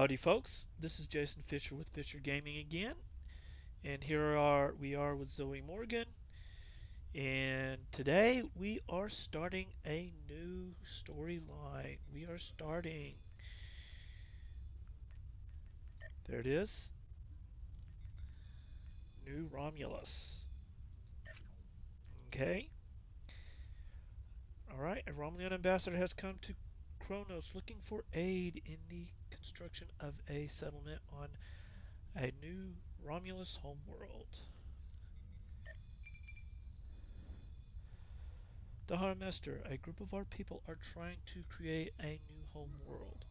Howdy, folks. This is Jason Fisher with Fisher Gaming again, and we are with Zoe Morgan. And today we are starting a new storyline. We are starting. There it is. New Romulus. Okay. All right. A Romulan ambassador has come to Kronos looking for aid in the construction of a settlement on a new Romulus homeworld. Daharmester, a group of our people are trying to create a new home world.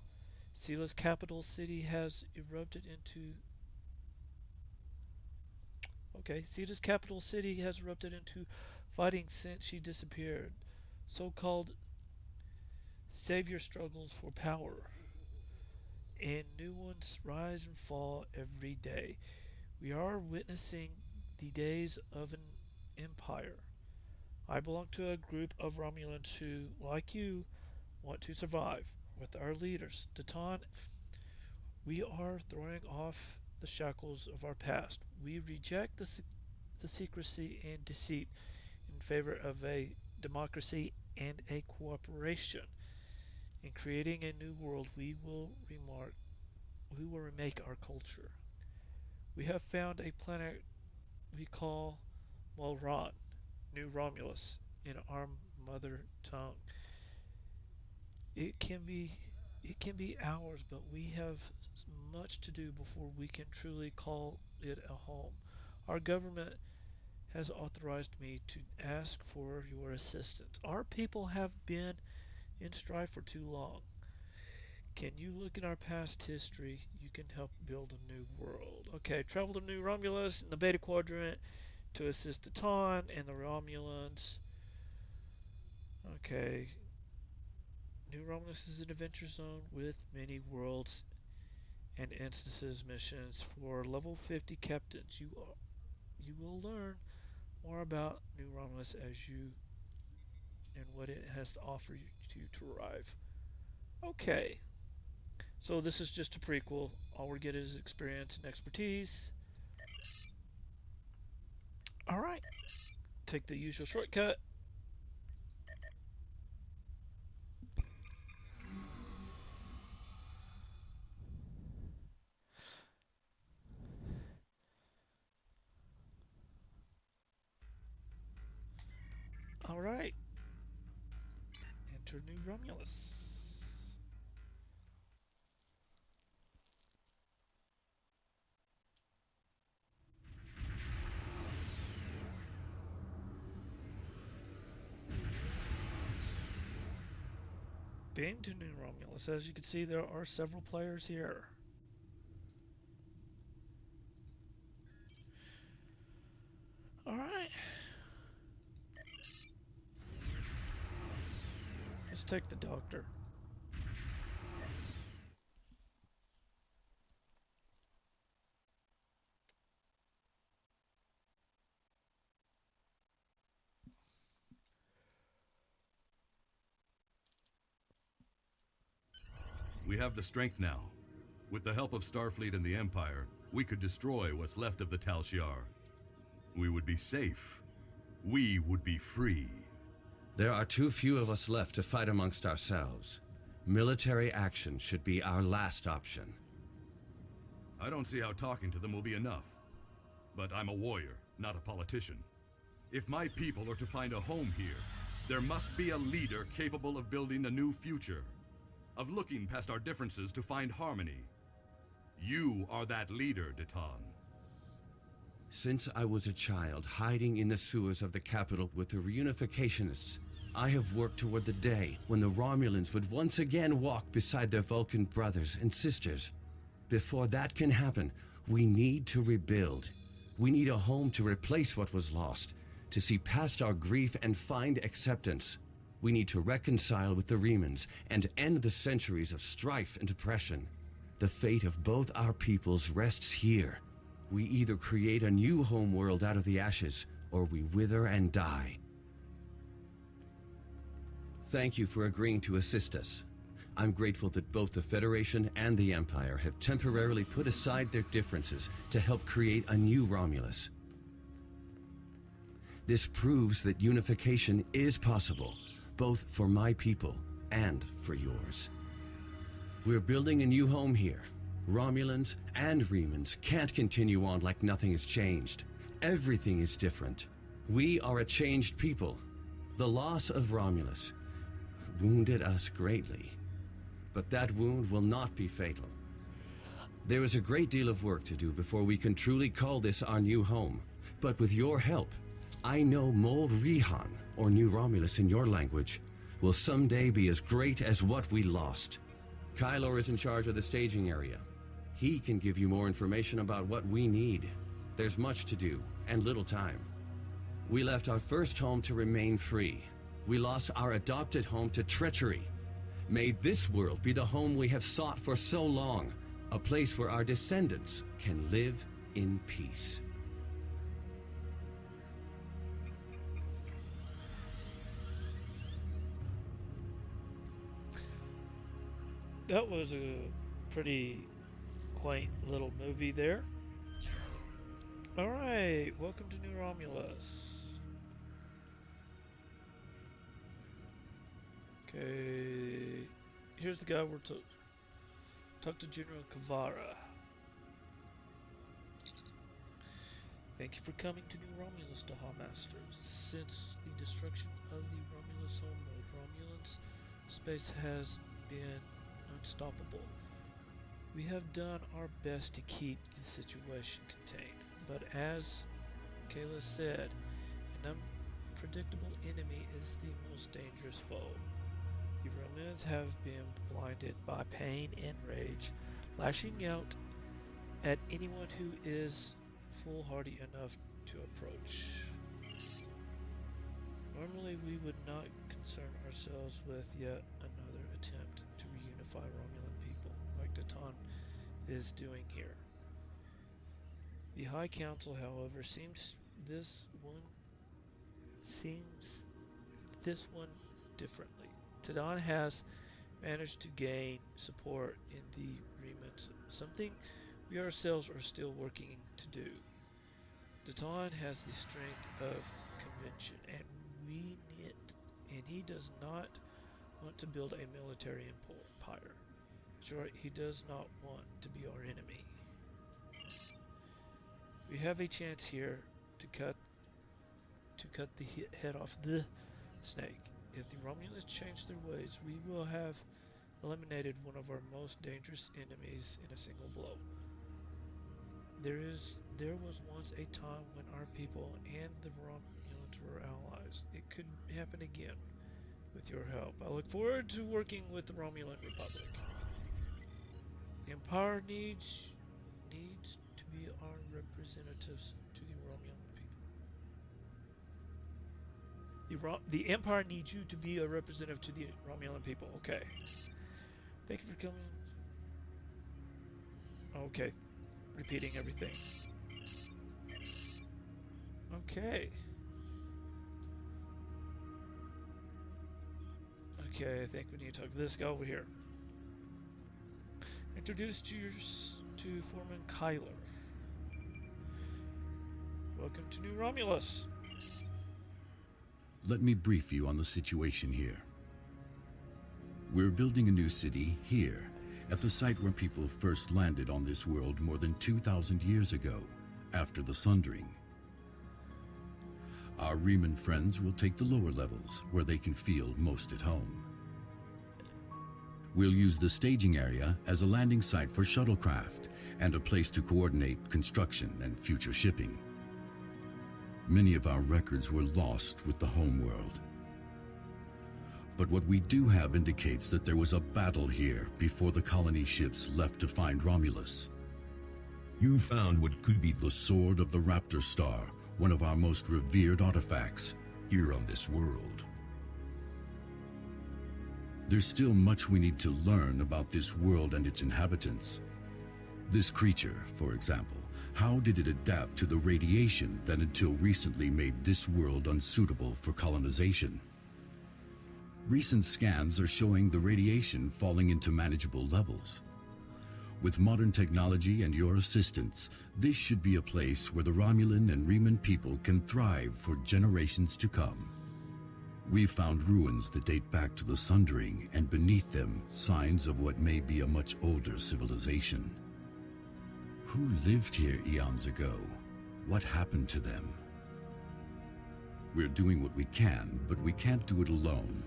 Sila's capital city has erupted into Sila's capital city has erupted into fighting since she disappeared. So-called savior struggles for power, and new ones rise and fall every day. We are witnessing the days of an empire. I belong to a group of Romulans who, like you, want to survive. With our leaders, Tatan, we are throwing off the shackles of our past. We reject the secrecy and deceit in favor of a democracy and a cooperation. In creating a new world, we will remake our culture. We have found a planet we call Mulron, New Romulus, in our mother tongue. It can be it can be hours, but we have much to do before we can truly call it a home. Our government has authorized me to ask for your assistance. Our people have been in strife for too long. Can you look at our past history? You can help build a new world. Okay, travel to New Romulus in the Beta Quadrant to assist the Taunt and the Romulans. Okay, New Romulus is an adventure zone with many worlds and instances missions for level 50 captains. You will learn more about New Romulus as you and what it has to offer you to arrive. Okay, so this is just a prequel. All we get is experience and expertise. All right, take the usual shortcut. All right, enter New Romulus. Being to New Romulus, as you can see, there are several players here. All right, let's take the doctor. We have the strength now. With the help of Starfleet and the Empire, we could destroy what's left of the Tal Shiar. We would be safe. We would be free. There are too few of us left to fight amongst ourselves. Military action should be our last option. I don't see how talking to them will be enough. But I'm a warrior, not a politician. If my people are to find a home here, there must be a leader capable of building a new future, of looking past our differences to find harmony. You are that leader, Datan. Since I was a child hiding in the sewers of the capital with the reunificationists, I have worked toward the day when the Romulans would once again walk beside their Vulcan brothers and sisters. Before that can happen, we need to rebuild. We need a home to replace what was lost, to see past our grief and find acceptance. We need to reconcile with the Remans and end the centuries of strife and oppression. The fate of both our peoples rests here. We either create a new homeworld out of the ashes, or we wither and die. Thank you for agreeing to assist us. I'm grateful that both the Federation and the Empire have temporarily put aside their differences to help create a new Romulus. This proves that unification is possible, both for my people and for yours. We're building a new home here. Romulans and Remans can't continue on like nothing has changed. Everything is different. We are a changed people. The loss of Romulus wounded us greatly, but that wound will not be fatal. There is a great deal of work to do before we can truly call this our new home, but with your help, I know Mold Rihan, or New Romulus in your language, will someday be as great as what we lost. Kylor is in charge of the staging area. He can give you more information about what we need. There's much to do, and little time. We left our first home to remain free. We lost our adopted home to treachery. May this world be the home we have sought for so long, a place where our descendants can live in peace. That was a pretty quaint little movie there. Alright, welcome to New Romulus. Okay, here's the guy we're to talk to General Kavara. Thank you for coming to New Romulus, Daha Master. Since the destruction of the Romulus homeworld, Romulans space has been unstoppable. We have done our best to keep the situation contained, but as Kayla said, an unpredictable enemy is the most dangerous foe. The Romulans have been blinded by pain and rage, lashing out at anyone who is foolhardy enough to approach. Normally we would not concern ourselves with yet another attempt to reunify Romulan people, like Datan is doing here. The High Council, however, seems this one differently. Tadon has managed to gain support in the Remans, something we ourselves are still working to do. Datan has the strength of convention, and he does not want to build a military empire. Sure, he does not want to be our enemy. We have a chance here to cut the head off the snake. If the Romulans change their ways, we will have eliminated one of our most dangerous enemies in a single blow. There was once a time when our people and the Romulans were allies. It could happen again with your help. I look forward to working with the Romulan Republic. The Empire needs to be our representatives to the Romulan people. The Empire needs you to be a representative to the Romulan people. Okay. Thank you for coming. Okay. Repeating everything. Okay. Okay, I think we need to talk to this guy over here. Introduce to Foreman Kyler. Welcome to New Romulus. Let me brief you on the situation here. We're building a new city here, at the site where people first landed on this world more than 2,000 years ago, after the Sundering. Our Reman friends will take the lower levels, where they can feel most at home. We'll use the staging area as a landing site for shuttlecraft and a place to coordinate construction and future shipping. Many of our records were lost with the homeworld. But what we do have indicates that there was a battle here before the colony ships left to find Romulus. You found what could be the Sword of the Raptor Star, one of our most revered artifacts here on this world. There's still much we need to learn about this world and its inhabitants. This creature, for example, how did it adapt to the radiation that until recently made this world unsuitable for colonization? Recent scans are showing the radiation falling into manageable levels. With modern technology and your assistance, this should be a place where the Romulan and Reman people can thrive for generations to come. We've found ruins that date back to the Sundering, and beneath them, signs of what may be a much older civilization. Who lived here eons ago? What happened to them? We're doing what we can, but we can't do it alone.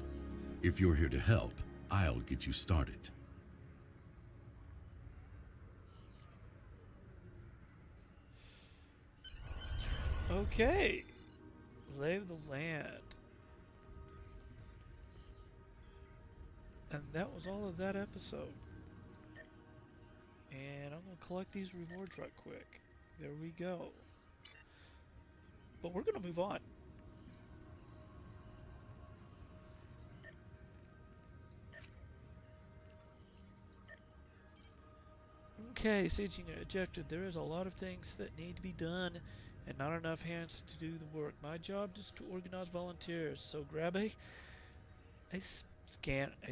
If you're here to help, I'll get you started. Okay. Lay of the land. And that was all of that episode. And I'm going to collect these rewards right quick. There we go. But we're going to move on. Okay, sieging ejected. There is a lot of things that need to be done and not enough hands to do the work. My job is to organize volunteers. So grab a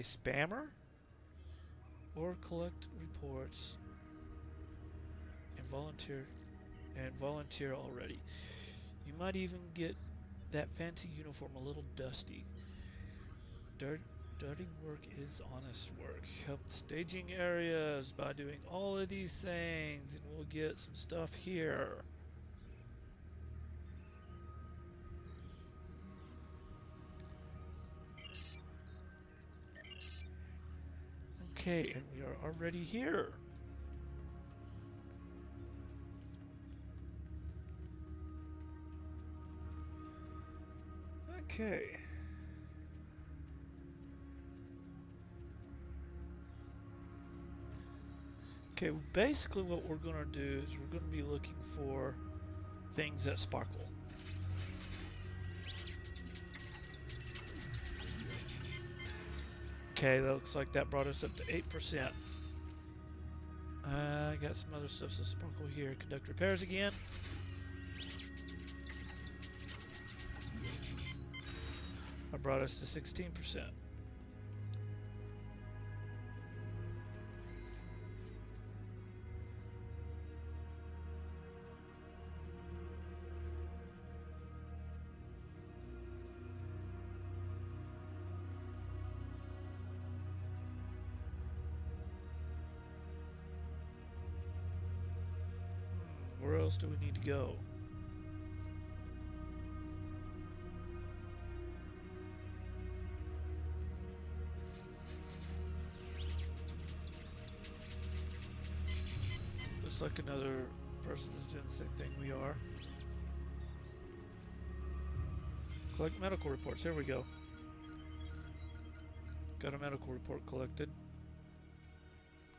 spammer or collect reports and volunteer already. You might even get that fancy uniform a little dusty. Dirty work is honest work. Help the staging areas by doing all of these things, and we'll get some stuff here. Okay, and we are already here. Okay. Okay, basically what we're going to do is we're going to be looking for things that sparkle. Okay, that looks like that brought us up to 8%. I got some other stuff to sparkle here. Conduct repairs again. I brought us to 16%. Where else do we need to go? Looks like another person is doing the same thing we are. Collect medical reports. Here we go. Got a medical report collected.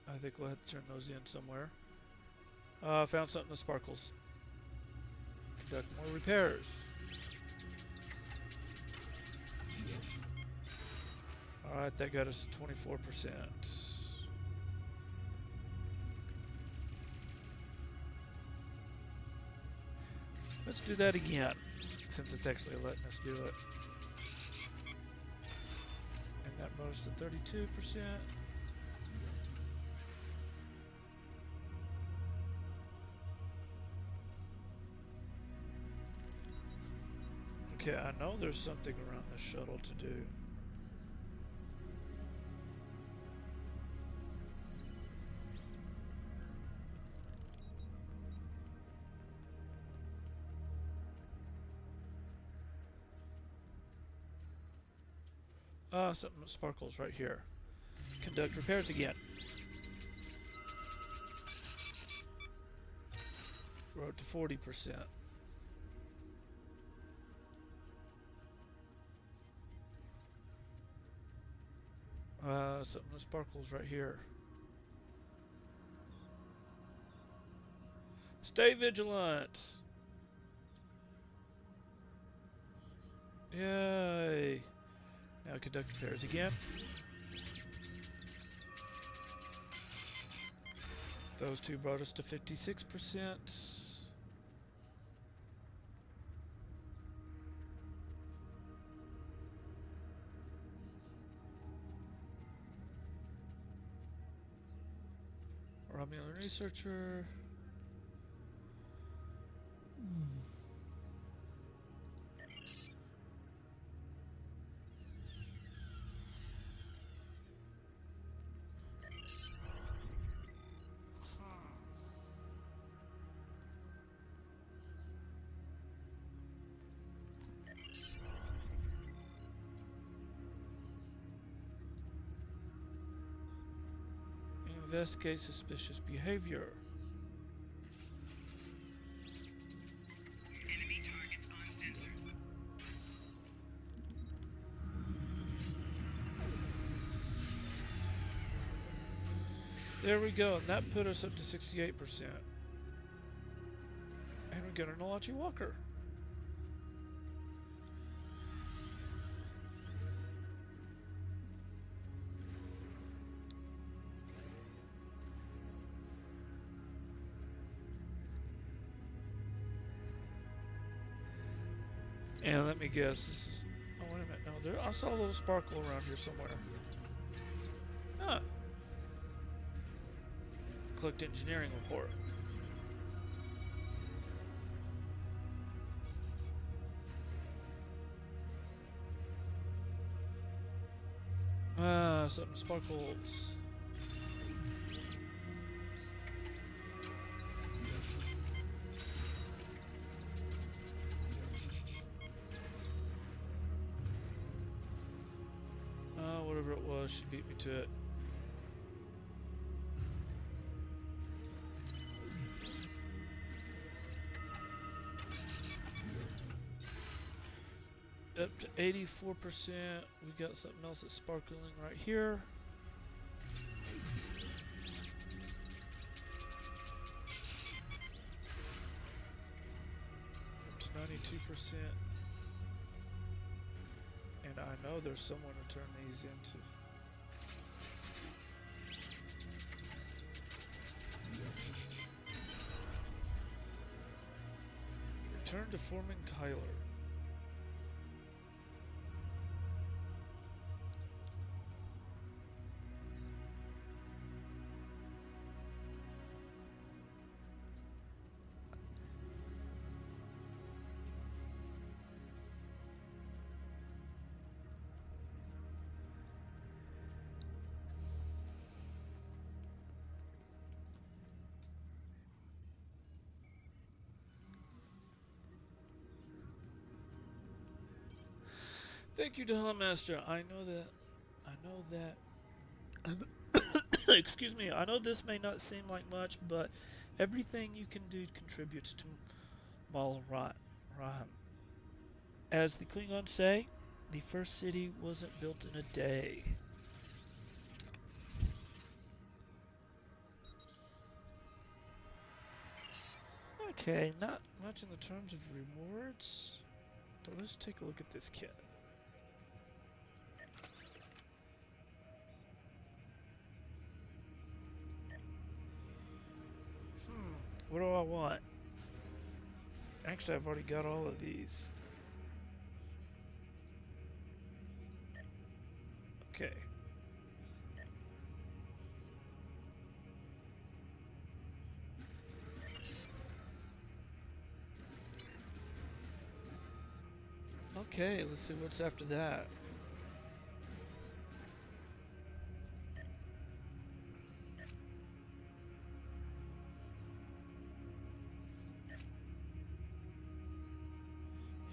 I think we'll have to turn those in somewhere. Found something that sparkles. Conduct more repairs. Alright, that got us to 24%. Let's do that again, since it's actually letting us do it. And that brought us to 32%. Okay, I know there's something around the shuttle to do. Something sparkles right here. Conduct repairs again. We're up to 40%. Something that sparkles right here. Stay vigilant! Yay! Now conduct repairs again. Those two brought us to 56%. researcher. Investigate suspicious behavior. Enemy targets on sensor. There we go, and that put us up to 68%. And we got an Olachi Walker. And let me guess, this is... Oh, wait a minute. No, there, I saw a little sparkle around here somewhere. Huh. Collect engineering report. Ah, something sparkles. Whatever it was, she beat me to it. Up to 84%. We got something else that's sparkling right here. Up to 92%. And I know there's someone to turn these into. Return to forming Kyler. Thank you, Dawn Master. I know that. Excuse me. I know this may not seem like much, but everything you can do contributes to Mal Raham. As the Klingons say, the first city wasn't built in a day. Okay, not much in the terms of rewards, but let's take a look at this kit. What do I want? Actually, I've already got all of these. Okay. Okay, let's see what's after that.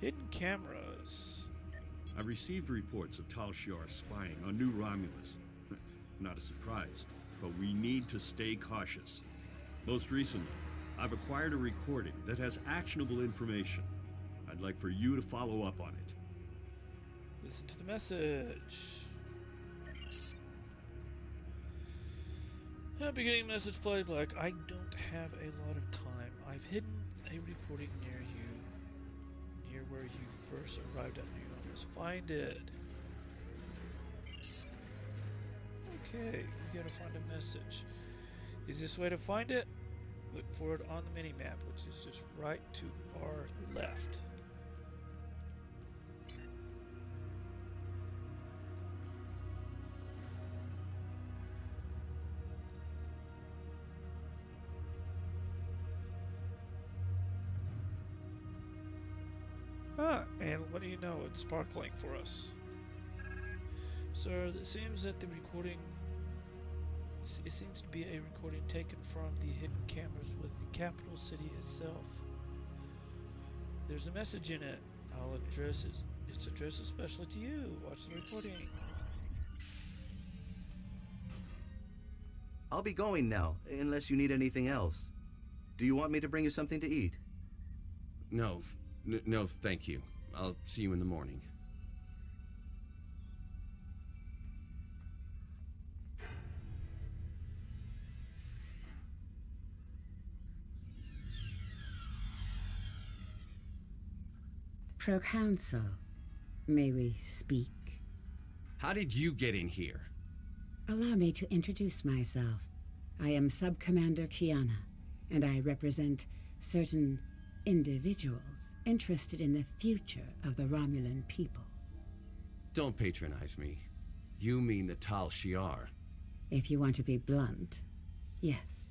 Hidden cameras. I've received reports of Tal Shiar spying on New Romulus. Not a surprise, but we need to stay cautious. Most recently, I've acquired a recording that has actionable information. I'd like for you to follow up on it. Listen to the message. Beginning message playback. I don't have a lot of time. I've hidden a recording near you, near where you first arrived at New Romulus. Find it. Okay, we gotta find a message. Easiest way to find it? Look for it on the mini-map, which is just right to our left. Ah, and what do you know? It's sparkling for us. Sir, it seems that the recording... It seems to be a recording taken from the hidden cameras with the capital city itself. There's a message in it. I'll address it. It's addressed especially to you. Watch the recording. I'll be going now, unless you need anything else. Do you want me to bring you something to eat? No, no, thank you. I'll see you in the morning. Proconsul, may we speak? How did you get in here? Allow me to introduce myself. I am Sub-Commander Kiana, and I represent certain individuals interested in the future of the Romulan people. Don't patronize me. You mean the Tal Shiar. If you want to be blunt, yes.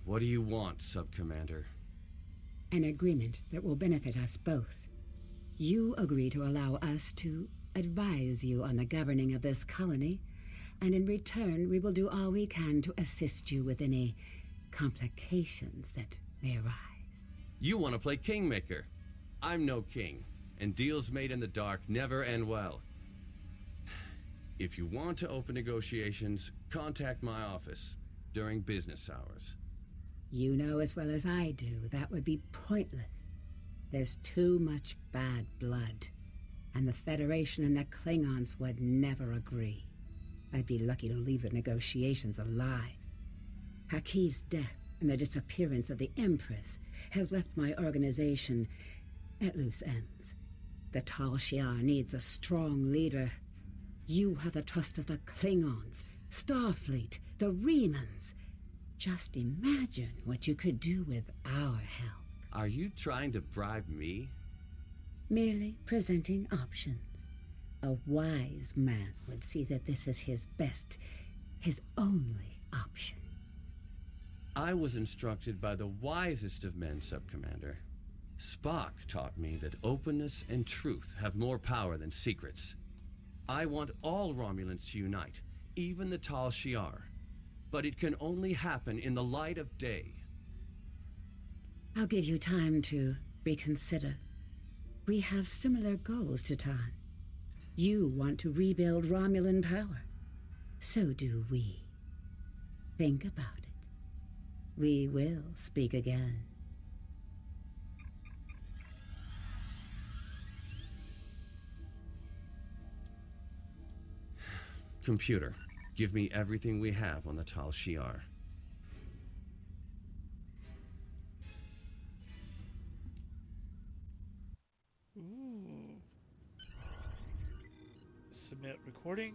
What do you want, Sub-Commander? An agreement that will benefit us both. You agree to allow us to advise you on the governing of this colony, and in return we will do all we can to assist you with any complications that may arise. You want to play kingmaker. I'm no king, and deals made in the dark never end well. If you want to open negotiations, contact my office during business hours. You know as well as I do that would be pointless. There's too much bad blood, and the Federation and the Klingons would never agree. I'd be lucky to leave the negotiations alive. Hakiv's death and the disappearance of the Empress has left my organization at loose ends. The Tal Shiar needs a strong leader. You have the trust of the Klingons, Starfleet, the Remans. Just imagine what you could do with our help. Are you trying to bribe me? Merely presenting options. A wise man would see that this is his best, his only option. I was instructed by the wisest of men, Sub-Commander. Spock taught me that openness and truth have more power than secrets. I want all Romulans to unite, even the Tal Shiar. But it can only happen in the light of day. I'll give you time to reconsider. We have similar goals to Tan. You want to rebuild Romulan power. So do we. Think about it. We will speak again. Computer, give me everything we have on the Tal Shiar. Ooh. Submit recording.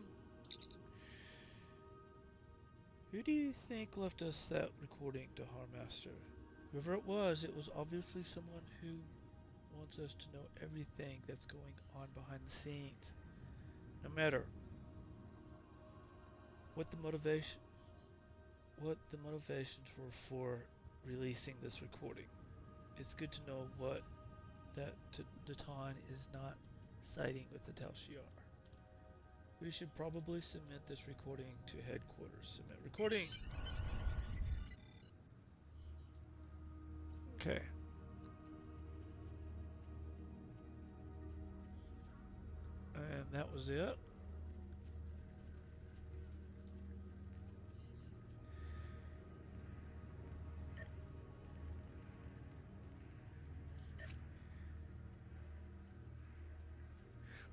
Who do you think left us that recording to Harmaster? Whoever it was obviously someone who wants us to know everything that's going on behind the scenes. No matter what the motivations were for releasing this recording. It's good to know what that Datan is not siding with the Tal Shiar. We should probably submit this recording to headquarters. Submit recording. Okay. And that was it.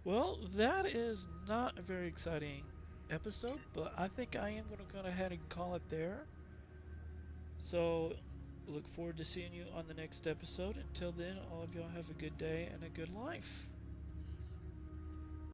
Well, that is not a very exciting episode, but I think I am going to go ahead and call it there. So, look forward to seeing you on the next episode. Until then, all of y'all have a good day and a good life.